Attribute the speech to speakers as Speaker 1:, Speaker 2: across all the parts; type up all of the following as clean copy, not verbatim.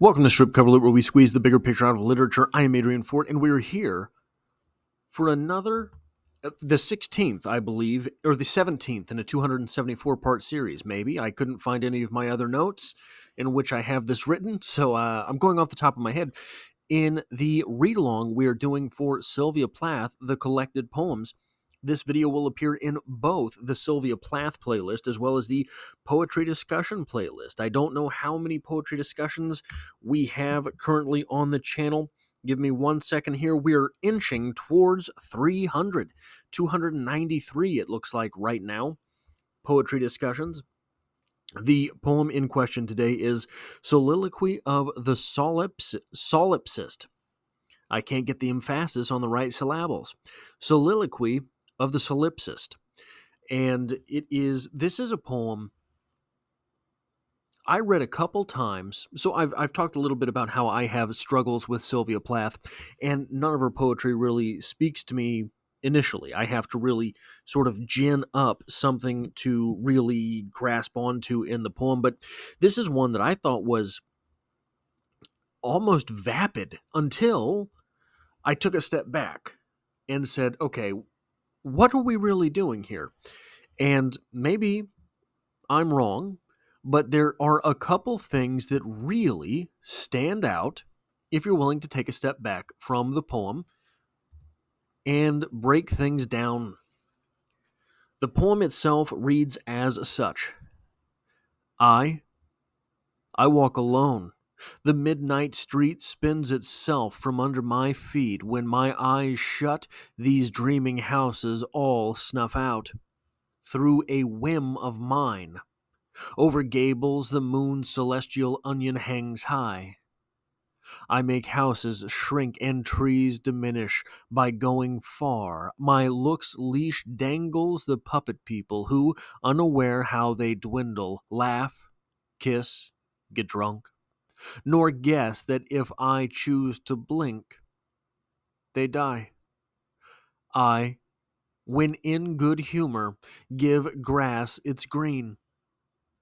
Speaker 1: Welcome to Strip Cover Lit, where we squeeze the bigger picture out of literature. I am Adrian Fort, and we're here for another, the 16th, I believe, or the 17th in a 274-part series, maybe. I couldn't find any of my other notes in which I have this written, so I'm going off the top of my head. In the read-along we're doing for Sylvia Plath, the collected poems, this video will appear in both the Sylvia Plath playlist as well as the poetry discussion playlist. I don't know how many poetry discussions we have currently on the channel. Give me 1 second here. We're inching towards 300. 293 it looks like right now. Poetry discussions. The poem in question today is Soliloquy of the Solipsist. I can't get the emphasis on the right syllables. Soliloquy of the Solipsist. And this is a poem I read a couple times. So I've talked a little bit about how I have struggles with Sylvia Plath, and none of her poetry really speaks to me initially. I have to really sort of gin up something to really grasp onto in the poem. But this is one that I thought was almost vapid until I took a step back and said, okay, what are we really doing here? And maybe I'm wrong, but there are a couple things that really stand out if you're willing to take a step back from the poem and break things down. The poem itself reads as such. I walk alone. The midnight street spins itself from under my feet. When my eyes shut, these dreaming houses all snuff out. Through a whim of mine, over gables the moon's celestial onion hangs high. I make houses shrink and trees diminish by going far. My look's leash dangles the puppet people who, unaware how they dwindle, laugh, kiss, get drunk, nor guess that if I choose to blink, they die. I, when in good humor, give grass its green,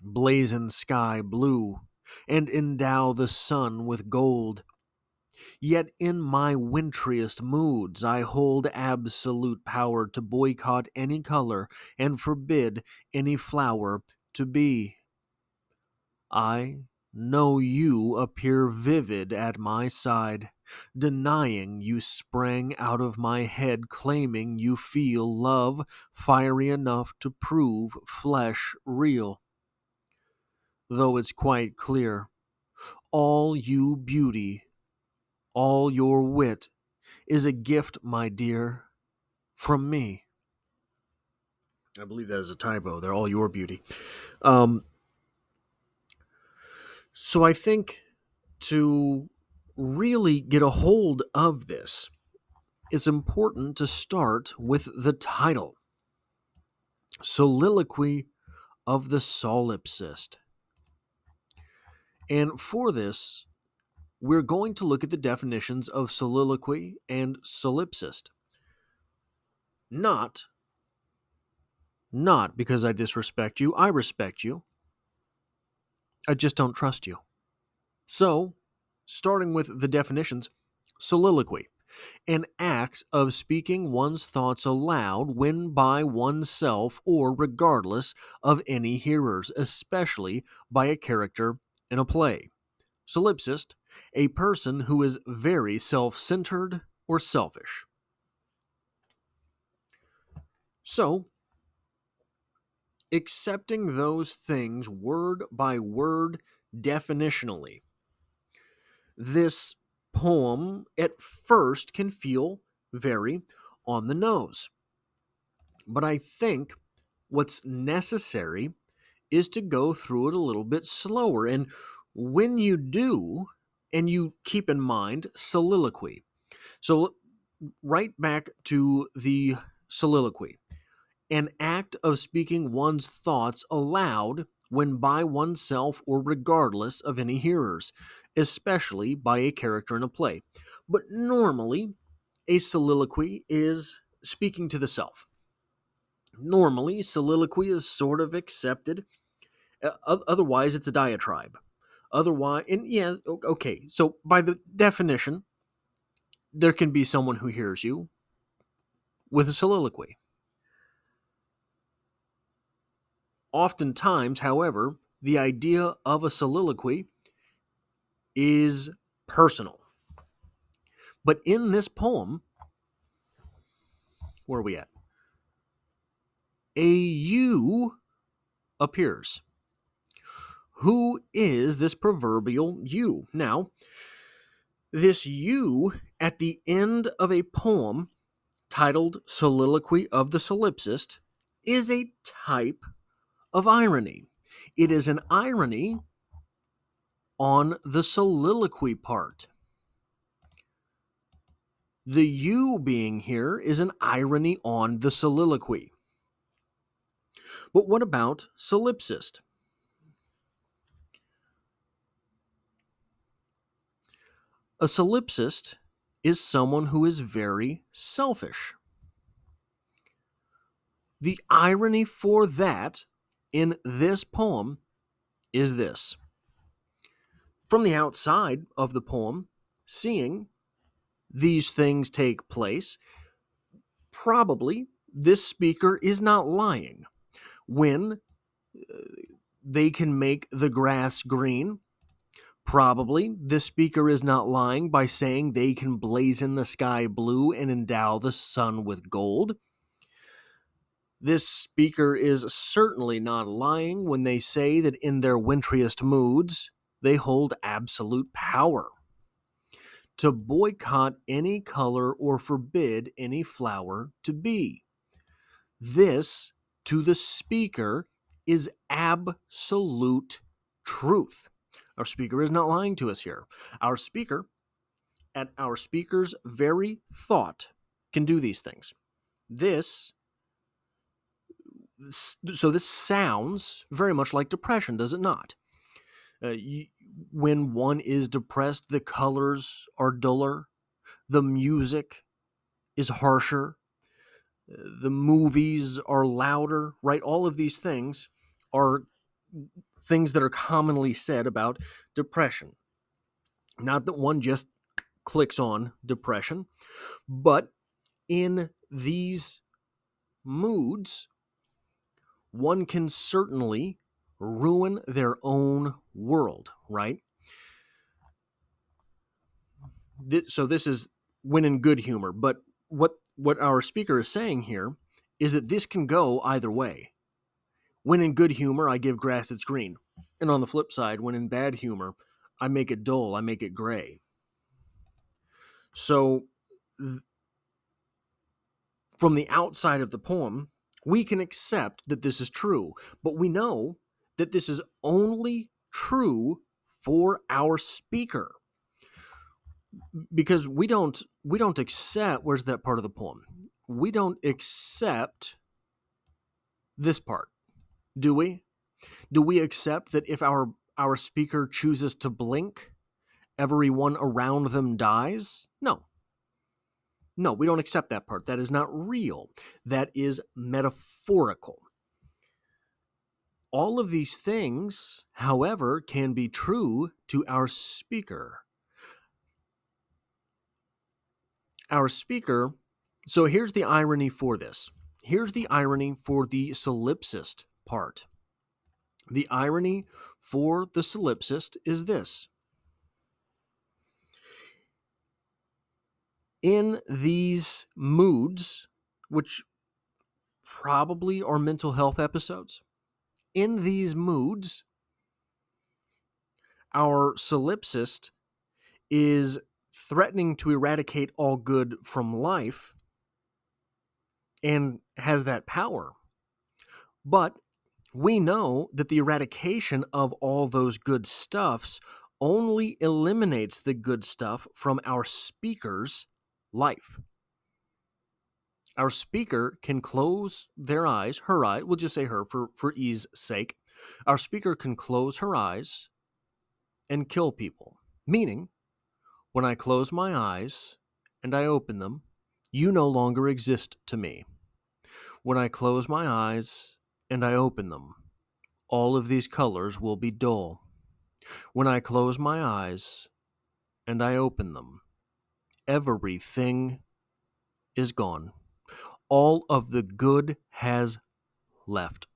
Speaker 1: blazon sky blue, and endow the sun with gold. Yet in my wintriest moods I hold absolute power to boycott any color and forbid any flower to be. I know you appear vivid at my side, denying you sprang out of my head, claiming you feel love fiery enough to prove flesh real. Though it's quite clear, all you beauty, all your wit, is a gift, my dear, from me. I believe that is a typo. They're all your beauty. So I think to really get a hold of this, it's important to start with the title. Soliloquy of the Solipsist. And for this, we're going to look at the definitions of soliloquy and solipsist. Not because I disrespect you, I respect you. I just don't trust you. So, starting with the definitions, soliloquy, an act of speaking one's thoughts aloud when by oneself or regardless of any hearers, especially by a character in a play. Solipsist, a person who is very self-centered or selfish. So, accepting those things word by word definitionally, this poem at first can feel very on the nose. But I think what's necessary is to go through it a little bit slower. And when you do, and you keep in mind soliloquy. So right back to the soliloquy. An act of speaking one's thoughts aloud when by oneself or regardless of any hearers, especially by a character in a play. But normally, a soliloquy is speaking to the self. Normally, soliloquy is sort of accepted. Otherwise, it's a diatribe. Otherwise, and yeah, okay. So by the definition, there can be someone who hears you with a soliloquy. Oftentimes, however, the idea of a soliloquy is personal. But in this poem, where are we at? A you appears. Who is this proverbial you? Now, this you at the end of a poem titled Soliloquy of the Solipsist is a type of irony. It is an irony on the soliloquy part. The you being here is an irony on the soliloquy. But what about solipsist? A solipsist is someone who is very selfish. The irony for that in this poem is this. From the outside of the poem, seeing these things take place, probably this speaker is not lying. When they can make the grass green, probably this speaker is not lying by saying they can blazon the sky blue and endow the sun with gold. This speaker is certainly not lying when they say that in their wintriest moods, they hold absolute power to boycott any color or forbid any flower to be. This, to the speaker, is absolute truth. Our speaker is not lying to us here. Our speaker, at our speaker's very thought, can do these things. This sounds very much like depression, does it not? When one is depressed, the colors are duller, the music is harsher, the movies are louder, right? All of these things are things that are commonly said about depression. Not that one just clicks on depression, but in these moods, one can certainly ruin their own world, right? So this is when in good humor, but what our speaker is saying here is that this can go either way. When in good humor, I give grass its green. And on the flip side, when in bad humor, I make it dull, I make it gray. So from the outside of the poem, we can accept that this is true, but we know that this is only true for our speaker. Because we don't accept, where's that part of the poem? We don't accept this part, do we? Do we accept that if our speaker chooses to blink, everyone around them dies? No. No, we don't accept that part. That is not real. That is metaphorical. All of these things, however, can be true to our speaker. Our speaker, so here's the irony for this. Here's the irony for the solipsist part. The irony for the solipsist is this. In these moods, which probably are mental health episodes, in these moods, our solipsist is threatening to eradicate all good from life and has that power. But we know that the eradication of all those good stuffs only eliminates the good stuff from our speaker's life. Our speaker can close their eyes, her eye, we'll just say her for ease sake. Our speaker can close her eyes and kill people. Meaning, when I close my eyes and I open them, you no longer exist to me. When I close my eyes and I open them, all of these colors will be dull. When I close my eyes and I open them, everything is gone. All of the good has left.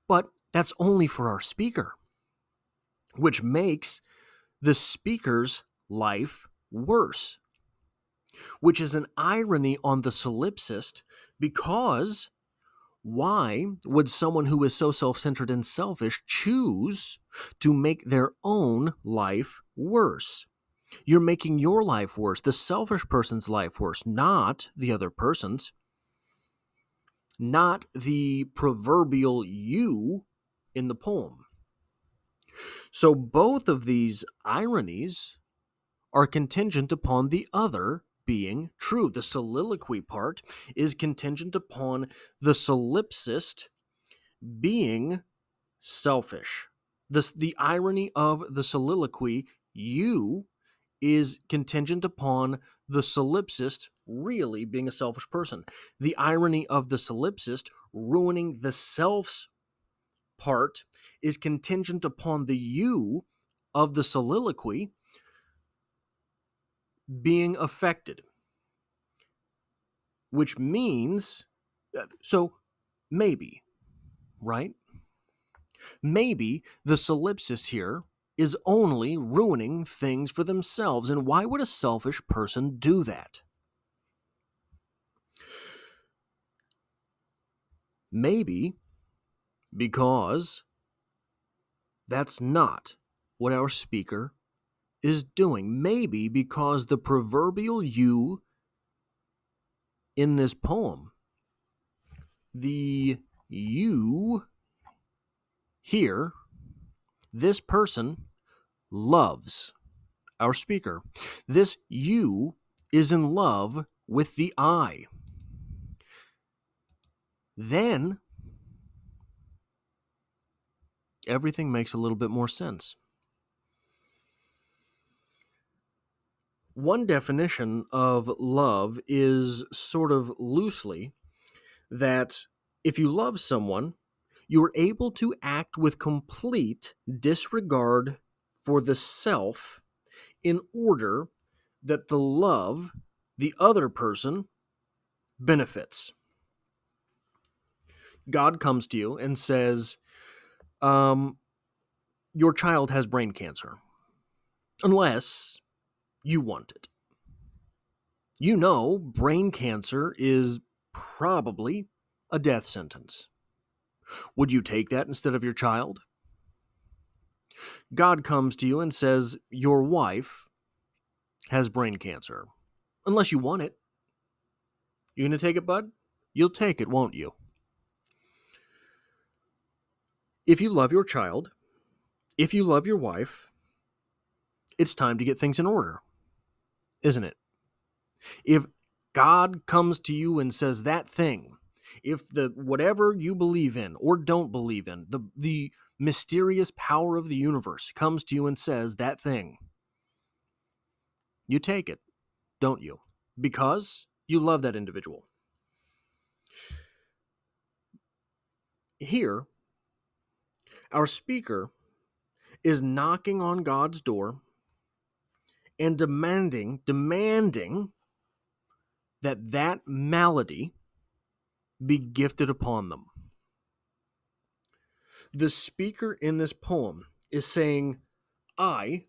Speaker 1: But that's only for our speaker, which makes the speaker's life worse, which is an irony on the solipsist, because why would someone who is so self-centered and selfish choose to make their own life worse? You're making your life worse, the selfish person's life worse, not the other person's, not the proverbial you in the poem. So both of these ironies are contingent upon the other being true. The soliloquy part is contingent upon the solipsist being selfish. The irony of the soliloquy, you, is contingent upon the solipsist really being a selfish person. The irony of the solipsist ruining the self's part is contingent upon the you of the soliloquy being affected. Which means, so maybe, right? Maybe the solipsist here is only ruining things for themselves. And why would a selfish person do that? Maybe because that's not what our speaker is doing. Maybe because the proverbial you in this poem, the you here, this person loves our speaker. This you is in love with the I. Then everything makes a little bit more sense. One definition of love is sort of loosely that if you love someone, you are able to act with complete disregard for the self in order that the other person, benefits. God comes to you and says, your child has brain cancer, unless you want it. You know, brain cancer is probably a death sentence. Would you take that instead of your child? God comes to you and says, your wife has brain cancer, unless you want it. You gonna take it, bud? You'll take it, won't you? If you love your child, if you love your wife, it's time to get things in order, isn't it? If God comes to you and says that thing, if the whatever you believe in or don't believe in, the mysterious power of the universe comes to you and says that thing, you take it, don't you? Because you love that individual. Here, our speaker is knocking on God's door and demanding that malady be gifted upon them. The speaker in this poem is saying, I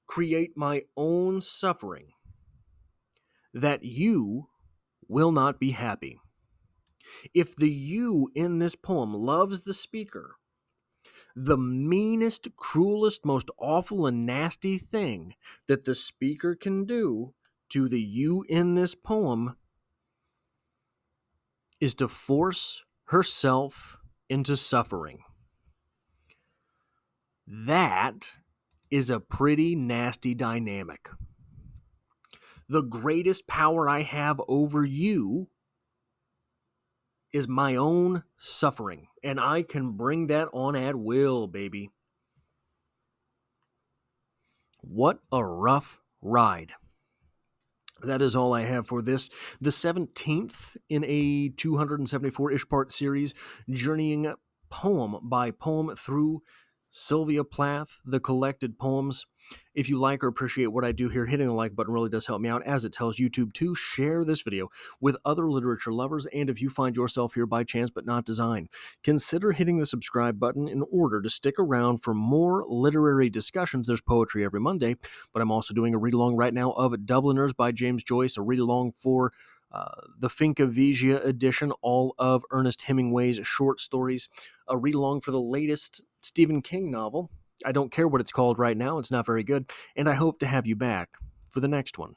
Speaker 1: create my own suffering, that you will not be happy. If the you in this poem loves the speaker, the meanest, cruelest, most awful and nasty thing that the speaker can do to the you in this poem is to force herself into suffering. That is a pretty nasty dynamic. The greatest power I have over you is my own suffering, and I can bring that on at will, baby. What a rough ride. That is all I have for this, the 17th in a 274-ish part series, journeying poem by poem through Sylvia Plath, The Collected Poems. If you like or appreciate what I do here, hitting the like button really does help me out, as it tells YouTube to share this video with other literature lovers. And if you find yourself here by chance but not design, consider hitting the subscribe button in order to stick around for more literary discussions. There's poetry every Monday, but I'm also doing a read-along right now of Dubliners by James Joyce, a read-along for the Finca Vigia edition, all of Ernest Hemingway's short stories, a read-along for the latest Stephen King novel. I don't care what it's called right now, it's not very good, and I hope to have you back for the next one.